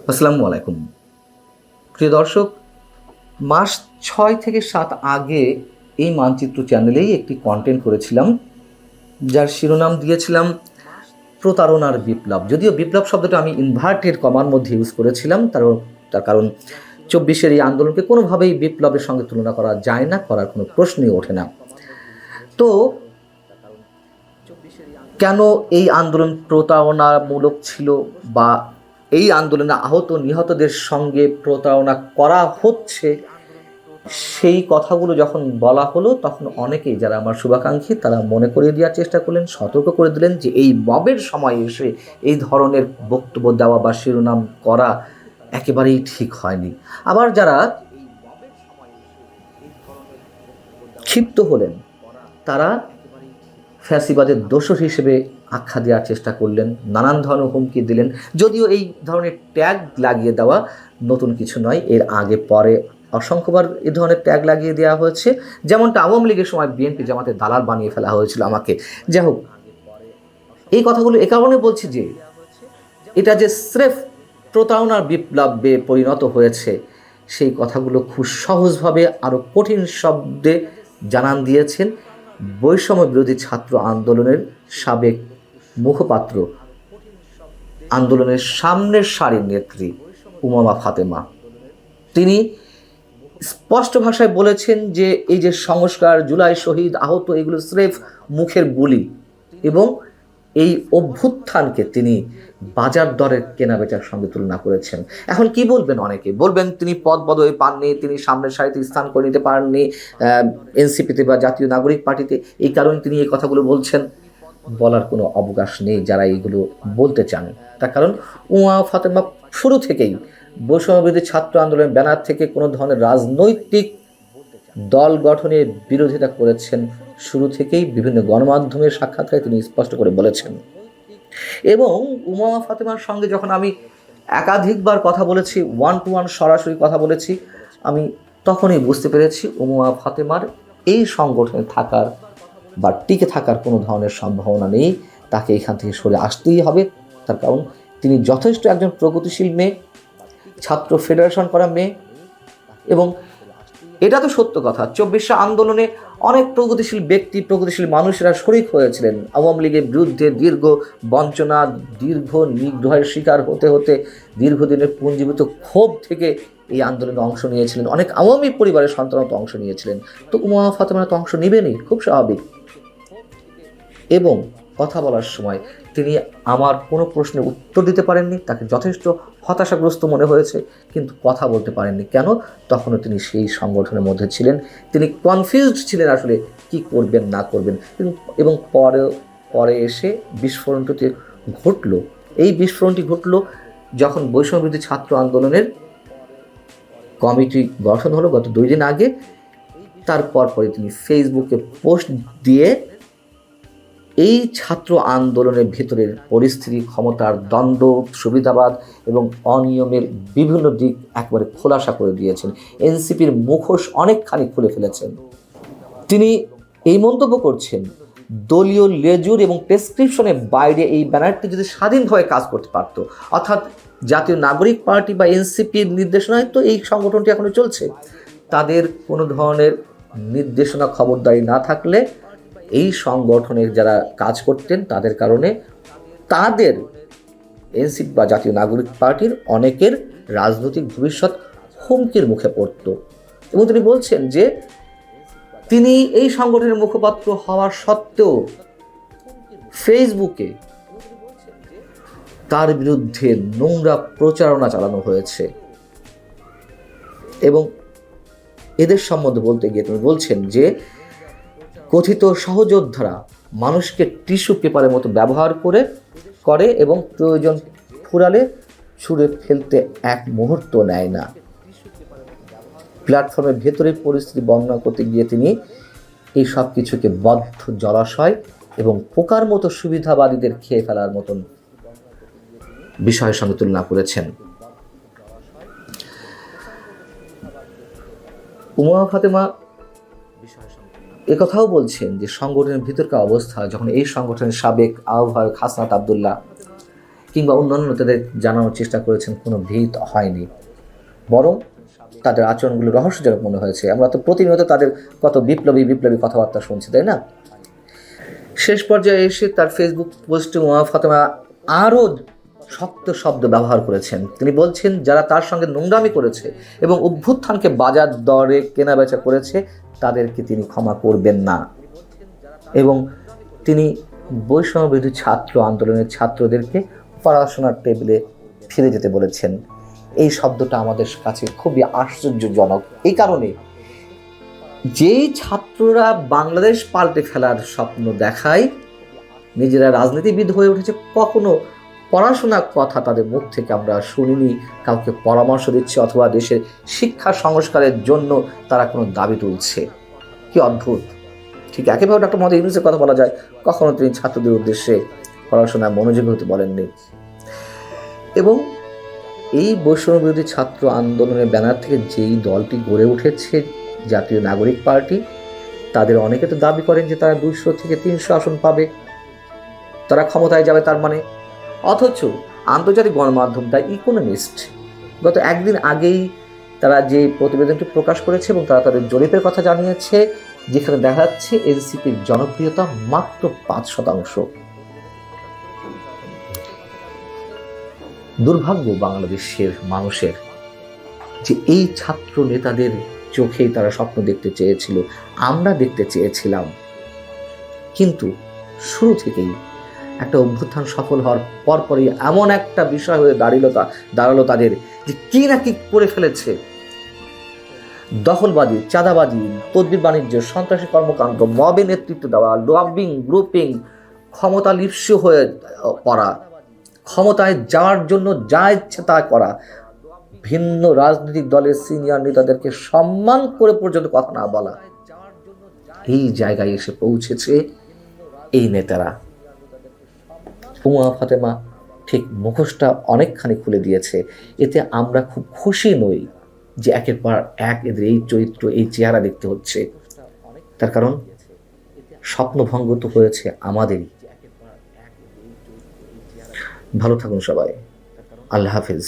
আসসালামু আলাইকুম। প্রিয় দর্শক, মাস ৬ থেকে ৭ আগে এই মানচিত্র চ্যানেলেই একটি কন্টেন্ট করেছিলাম, যার শিরোনাম দিয়েছিলাম প্রতারণার বিপ্লব। যদিও বিপ্লব শব্দটা আমি ইনভার্টেড কমার মধ্যে ইউজ করেছিলাম, তার কারণ ২৪-এর এই আন্দোলনকে কোনোভাবেই বিপ্লবের সঙ্গে তুলনা করা যায় না, করার কোনো প্রশ্নই ওঠে না। তো কেন এই আন্দোলন প্রতারণামূলক ছিল, বা এই আন্দোলনে আহত নিহতদের সঙ্গে প্রতারণা করা হচ্ছে, সেই কথাগুলো যখন বলা হলো, তখন অনেকেই যারা আমার শুভাকাঙ্ক্ষী তারা মনে করিয়ে দেওয়ার চেষ্টা করলেন, সতর্ক করে দিলেন যে এই মবের সময় এসে এই ধরনের বক্তব্য দেওয়া বা শিরোনাম করা একেবারেই ঠিক হয়নি। আবার যারা ক্ষিপ্ত হলেন তারা ফ্যাসিবাদের দোষর হিসেবে আখ্যা দেওয়ার চেষ্টা করলেন, নানান ধরনের হুমকি দিলেন। যদিও এই ধরনের ট্যাগ লাগিয়ে দেওয়া নতুন কিছু নয়, এর আগে পরে অসংখ্যবার এই ধরনের ট্যাগ লাগিয়ে দেওয়া হয়েছে, যেমনটা আওয়ামী লীগের সময় বিএনপি জামাতের দালাল বানিয়ে ফেলা হয়েছিল আমাকে। যাই হোক, এই কথাগুলো এ কারণে বলছি যে এটা যে স্রেফ প্রতারণার বিপ্লবে পরিণত হয়েছে, সেই কথাগুলো খুব সহজভাবে আরও কঠিন শব্দে জানান দিয়েছেন বৈষম্য বিরোধী ছাত্র আন্দোলনের সাবেক মুখপাত্র, আন্দোলনের সামনের সারির নেত্রী উমামা ফাতেমা। তিনি স্পষ্ট ভাষায় বলেছেন যে এই যে সংস্কার, জুলাই শহীদ, আহত, এগুলো স্রেফ মুখের বুলি, এবং এই অভ্যুত্থানকে তিনি বাজার দরের কেনাবেচার সঙ্গে তুলনা করেছেন। এখন কি বলবেন? অনেকে বলবেন তিনি পদ পদবি পাননি, তিনি সামনের সারিতে স্থান করে নিতে পারেননি এনসিপিতে বা জাতীয় নাগরিক পার্টিতে, এই কারণে তিনি এই কথাগুলো বলছেন। বলার কোনো অবকাশ নেই যারা এইগুলো বলতে চান। তার কারণ উমামা ফাতেমা শুরু থেকেই বৈষম্যবিরোধী ছাত্র আন্দোলনের ব্যানার থেকে কোনো ধরনের রাজনৈতিক দল গঠনের বিরোধিতা করেছেন। শুরু থেকেই বিভিন্ন গণমাধ্যমের সাক্ষাৎকারে তিনি স্পষ্ট করে বলেছেন। এবং উমামা ফাতেমার সঙ্গে যখন আমি একাধিকবার কথা বলেছি, 1-to-1 সরাসরি কথা বলেছি, আমি তখনই বুঝতে পেরেছি উমামা ফাতেমার এই সংগঠনে থাকার বা টিকে থাকার কোনো ধরনের সম্ভাবনা নেই। তাকে এখান থেকে সরে আসতেই হবে। তার কারণ তিনি যথেষ্ট একজন প্রগতিশীল মেয়ে, ছাত্র ফেডারেশন করা মেয়ে, এবং এটা তো সত্য কথা, ২৪ আন্দোলনে অনেক প্রগতিশীল ব্যক্তি, প্রগতিশীল মানুষেরা শরিক হয়েছিলেন। আওয়ামী লীগের বিরুদ্ধে দীর্ঘ বঞ্চনা, দীর্ঘ নিগ্রহের শিকার হতে হতে দীর্ঘদিনের পুঞ্জীভূত ক্ষোভ থেকে এই আন্দোলনে অংশ নিয়েছিলেন। অনেক আওয়ামী পরিবারের সন্তানও তো অংশ নিয়েছিলেন। তো উমামা ফাতেমা তো অংশ নেবেনই, খুব স্বাভাবিক। এবং কথা বলার সময় তিনি আমার কোনো প্রশ্নের উত্তর দিতে পারেননি। তাকে যথেষ্ট হতাশাগ্রস্ত মনে হয়েছে, কিন্তু কথা বলতে পারেননি। কেন? তখনও তিনি সেই সংগঠনের মধ্যে ছিলেন, তিনি কনফিউজড ছিলেন আসলে কি করবেন না করবেন। এবং পরে এসে বিস্ফোরণটি ঘটল। এই বিস্ফোরণটি ঘটল যখন বৈষম্যবিরোধী ছাত্র আন্দোলনের কমিটি গঠন হলো গত 2 দিন আগে। তারপরে তিনি ফেসবুকে পোস্ট দিয়ে এই ছাত্র আন্দোলনের ভিতরের পরিস্থিতি, ক্ষমতার দ্বন্দ্ব, সুবিধাবাদ এবং অনিয়মের বিভিন্ন দিক একবারে খোলাসা করে দিয়েছেন। এনসিপির মুখোশ অনেকখানি খুলে ফেলেছেন। তিনি এই মন্তব্য করছেন, দলীয় লেজুর এবং প্রেসক্রিপশনের বাইরে এই ব্যানারটি যদি স্বাধীনভাবে কাজ করতে পারত, অর্থাৎ জাতীয় নাগরিক পার্টি বা এনসিপির নির্দেশনায় তো এই সংগঠনটি এখনো চলছে, তাদের কোনো ধরনের নির্দেশনা খবরদারি না থাকলে এই সংগঠনের যারা কাজ করতেন তাদের কারণে তাদের এনসিপি বা জাতীয় নাগরিক পার্টির অনেকের রাজনৈতিক ভবিষ্যৎ হুমকির মুখে পড়ত। এবং তিনি বলছেন যে তিনি এই সংগঠনের মুখপাত্র হওয়া সত্ত্বেও ফেসবুকে তার বিরুদ্ধে নোংরা প্রচারণা চালানো হয়েছে। এবং এদের সম্বন্ধে বলতে গিয়ে তিনি বলছেন যে কথিত সহযোদ্ধারা মানুষকে টিস্যু পেপারের মতো ব্যবহার করে এবং প্রয়োজন ফুরালে ছুঁড়ে ফেলতে এক মুহূর্ত নেয় না। প্ল্যাটফর্মের ভেতরের পরিস্থিতি বর্ণনা করতে গিয়ে তিনি এই সব কিছুকে বদ্ধ জলাশয় এবং পোকার মতো সুবিধাবাদীদের খেয়ে ফেলার মতন বিষয়ের সঙ্গে তুলনা করেছেন। উমামা ফাতেমা একথাও বলছেন যে সংগঠনের ভিতরকার অবস্থা, যখন এই সংগঠনের সাবেক আহ্বায়ক হাসনাত আবদুল্লাহ কিংবা অন্যান্য নেতাদের জানানোর চেষ্টা করেছেন, কোনো ভিত হয়নি, বরং তাদের আচরণগুলো রহস্যজনক মনে হয়েছে। আমরা তো প্রতিনিয়ত তাদের কত বিপ্লবী কথাবার্তা শুনছি, তাই না? শেষ পর্যায়ে এসে তার ফেসবুক পোস্টে উমা ফাতেমা আরও শক্ত শব্দ ব্যবহার করেছেন। তিনি বলছেন, যারা তার সঙ্গে নোংরামি করেছে এবং অভ্যুত্থানকে বাজার দরে কেনাবেচা করেছে তাদেরকে তিনি ক্ষমা করবেন না। এবং তিনি বৈষম্যবিরোধী ছাত্র আন্দোলনের ছাত্রদেরকে পড়াশোনার টেবিলে ফিরে যেতে বলেছেন। এই শব্দটা আমাদের কাছে খুবই আশ্চর্যজনক, এই কারণে যেই ছাত্ররা বাংলাদেশ পাল্টে ফেলার স্বপ্ন দেখায়, নিজেরা রাজনীতিবিদ হয়ে উঠেছে, কখনো পড়াশোনার কথা তাদের মুখ থেকে আমরা শুনিনি, কাউকে পরামর্শ দিচ্ছে অথবা দেশের শিক্ষা সংস্কারের জন্য তারা কোনো দাবি তুলছে। কি অদ্ভুত! ঠিক একইভাবে ডক্টর মোহাম্মদ ইউনূসের কথা বলা যায়, কখনো তিনি ছাত্রদের উদ্দেশ্যে পড়াশোনায় মনোযোগী হতে বলেননি। এবং এই বৈষম্যবিরোধী ছাত্র আন্দোলনের ব্যানার থেকে যেই দলটি গড়ে উঠেছে, জাতীয় নাগরিক পার্টি, তাদের অনেকে তো দাবি করেন যে তারা 200 থেকে 300 আসন পাবে, তারা ক্ষমতায় যাবে তার মানে। অথচ আন্তর্জাতিক গণমাধ্যম দ্য ইকোনমিস্ট গত একদিন আগেই তারা যে প্রতিবেদনটি প্রকাশ করেছে এবং তারা তাদের জরিপের কথা জানিয়েছে, যেখানে দেখা যাচ্ছে এনসিপির জনপ্রিয়তা মাত্র 5%। দুর্ভাগ্য বাংলাদেশের মানুষের যে এই ছাত্র নেতাদের চোখেই তারা স্বপ্ন দেখতে চেয়েছিল, আমরা দেখতে চেয়েছিলাম, কিন্তু শুরু থেকেই একটা অভ্যুত্থান সফল হওয়ার পরপরই এমন একটা বিষয় হয়ে দাঁড়ালো তাদের, যে কি না কি করে ফেলেছে। দখলবাজি, চাঁদাবাজি, তদবির বাণিজ্য, সন্ত্রাসী কর্মকাণ্ড, মবে নেতৃত্ব দেওয়া, লবিং, গ্রুপিং, ক্ষমতা লিপ্সু হয়ে পড়া, ক্ষমতায় যাওয়ার জন্য যা ইচ্ছে তা করা, ভিন্ন রাজনৈতিক দলের সিনিয়র নেতাদেরকে সম্মান করে পর্যন্ত কথা না বলা, এই জায়গায় এসে পৌঁছেছে এই নেতারা। উমা ফাতেমা ঠিক মুখোশটা অনেকখানি খুলে দিয়েছে। এতে আমরা খুব খুশি নই যে একের পর এক এদের এই চরিত্র, এই চেহারা দেখতে হচ্ছে। তার কারণ স্বপ্নভঙ্গ তো হয়েছে আমাদেরই। ভালো থাকুন সবাই। আল্লাহ হাফিজ।